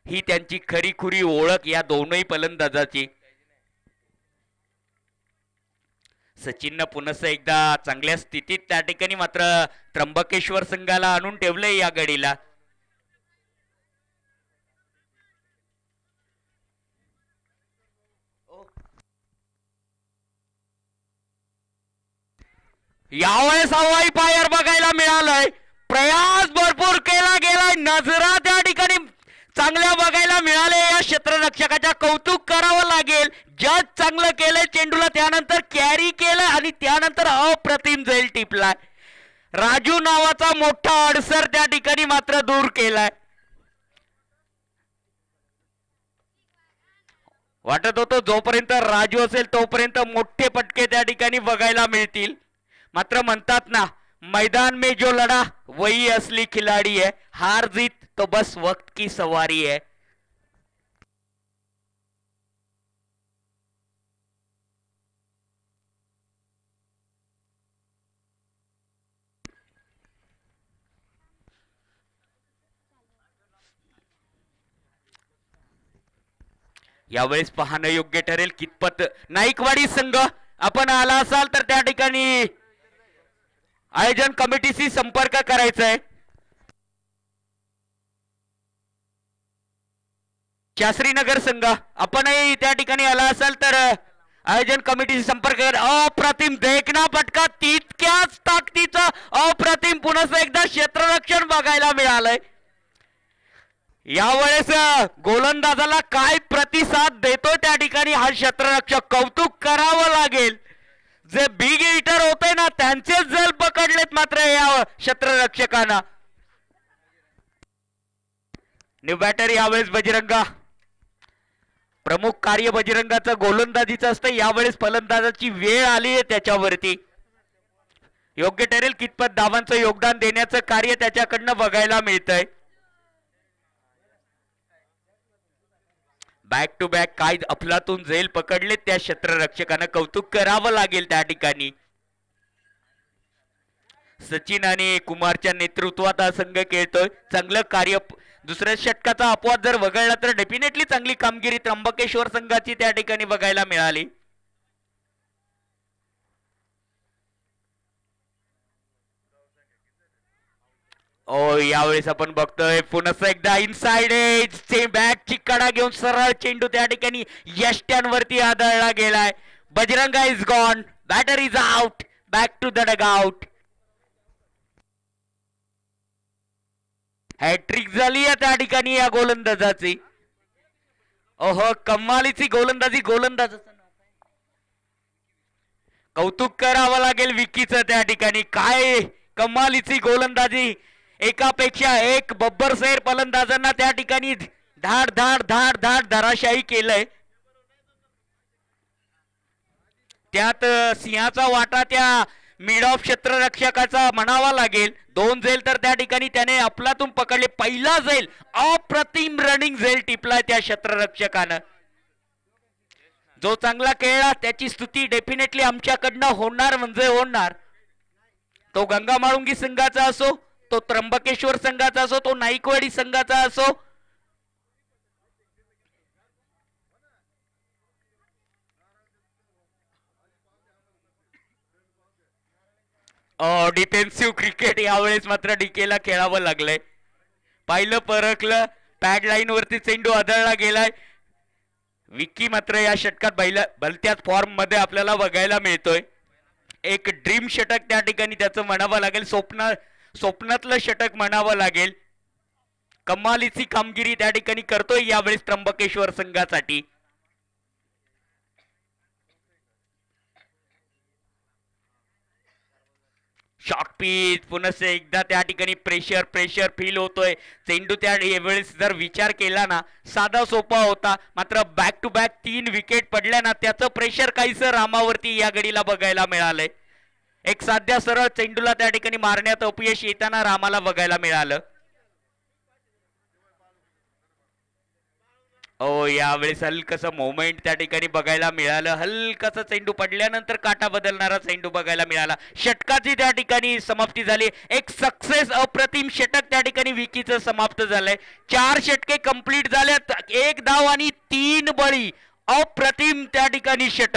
ही त्यांची खरीखुरी ओळख या दोनही फलंदाजाची. सचिननं पुन्हा एकदा चांगल्या स्थितीत त्या ठिकाणी मात्र त्र्यंबकेश्वर संघाला आणून ठेवलंय या गडीला. यावेळेस हवाई फायर बघायला मिळालंय. प्रयास भरपूर केला गेलाय. नजरा त्या ठिकाणी चांगल्या बघायला मिळाले. या क्षेत्ररक्षकाच्या कौतुक करावं लागेल. जज चांगलं केलंय चेंडूला, त्यानंतर कॅरी केलं आणि त्यानंतर अप्रतिम झेल टिपलाय. राजू नावाचा मोठा अडसर त्या ठिकाणी मात्र दूर केलाय. वाटत होतं जोपर्यंत राजू असेल तोपर्यंत मोठे पटके त्या ठिकाणी बघायला मिळतील. मात्र म्हणतात ना, मैदान में जो लढा वही असली खिलाडी है, हार जीत तो बस वक्त की सवारी है. यावेळेस पाहणं योग्य ठरेल कितपत नाईकवाडी संघ आपण आला असाल तर त्या ठिकाणी आयोजन कमिटीशी संपर्क करायचा आहे. शास्त्रीनगर संघ आपणही त्या ठिकाणी आला असाल तर आयोजन कमिटीशी संपर्क कर. अप्रतिम देखना पटका, तितक्याच ताकदीचा अप्रतिम पुन्हा एकदा क्षेत्ररक्षण बघायला मिळालंय. यावेळेस गोलंदाजाला काय प्रतिसाद देतोय त्या ठिकाणी हा क्षेत्ररक्षक, कौतुक करावं लागेल. जे बिग हिटर होते ना त्यांचेच जल पकडलेत मात्र या क्षेत्ररक्षकांना. न्यू बॅटर यावेळेस बजरंगा. प्रमुख कार्य बजरंगाचं गोलंदाजीचं असतं. यावेळेस फलंदाजाची वेळ आली आहे त्याच्यावरती. योग्य ठरेल कितपत धावांचं योगदान देण्याचं कार्य त्याच्याकडनं बघायला मिळतंय. बॅक टू बॅक काय अफलातून झेल पकडले त्या क्षेत्ररक्षकांना, कौतुक करावं लागेल त्या ठिकाणी. सचिन आणि कुमारच्या नेतृत्वात हा संघ खेळतोय. चांगलं कार्य. दुसऱ्या षटकाचा अपवाद जर वगळला तर डेफिनेटली चांगली कामगिरी त्र्यंबकेश्वर संघाची त्या ठिकाणी बघायला मिळाली. यावेळेस आपण बघतोय पुन्हा एकदा इनसाइड एज बॅटची कडा घेऊन सरळ चेंडू त्या ठिकाणी यष्ट्यांवरती आदळला गेलाय. Bajranga is gone, batter is out, back to the dugout. Hat trick झाली आहे त्या ठिकाणी या गोलंदाजाची. ओहो, कमालीची गोलंदाजी. गोलंदाजाचं कौतुक करावं लागेल विकीचं त्या ठिकाणी. काय कमालीची गोलंदाजी. एकापेक्षा एक बब्बर सैर फलंदाजांना त्या ठिकाणी धाड धाड धाड धाड धराशायी केलंय. त्यात सिंहाचा वाटा त्या मिड ऑफ क्षेत्ररक्षकाचा म्हणावा लागेल. 2 झेल तर त्या ठिकाणी त्याने अफलातून पकडले. पहिला झेल, अप्रतिम रनिंग झेल टिपलाय त्या क्षेत्ररक्षकानं. जो चांगला खेळला त्याची स्तुती डेफिनेटली आमच्याकडनं होणार म्हणजे होणार. तो गंगा माळुंगी संघाचा असो, तो त्र्यंबकेश्वर संघाचा असो, तो नाईकवाडी संघाचा असो. डिफेन्सिव्ह क्रिकेट यावेळेस मात्र डीकेला खेळावं लागलंय. पाहिलं, परखलं, पॅड लाईन वरती चेंडू आदळला गेलाय. विकी मात्र या षटकात भलत्याच फॉर्म मध्ये आपल्याला बघायला मिळतोय. एक ड्रीम षटक त्या ठिकाणी त्याचं म्हणावं लागेल. स्वप्नातलं षटक म्हणावं लागेल. कमालीची कामगिरी त्या ठिकाणी करतोय यावेळेस त्र्यंबकेश्वर संघासाठी. शॉर्ट पिच पुन्हा एकदा त्या ठिकाणी प्रेशर प्रेशर फील होतोय. चेंडू त्या वेळेस जर विचार केला ना साधा सोपा होता, मात्र बॅक टू बॅक 3 विकेट पडल्या ना त्याचं प्रेशर काहीसं रामावरती या गडीला बघायला मिळालंय. एक साध्या सरळ चेंडूला त्या ठिकाणी मारण्यात अपयश येताना रामाला बघायला मिळालं. यावेळेस हलकसं मोमेंट त्या ठिकाणी बघायला मिळालं. हलकसा चेंडू पडल्यानंतर काटा बदलणारा चेंडू बघायला मिळाला. षटकाची त्या ठिकाणी समाप्ती झाली. एक सक्सेस अप्रतिम षटक त्या ठिकाणी विकीचं समाप्त झालंय. 4 षटके कंप्लीट झाल्यात. 1 धाव आणि 3 बळी. अप्रतिम त्या ठिकाणी षटक.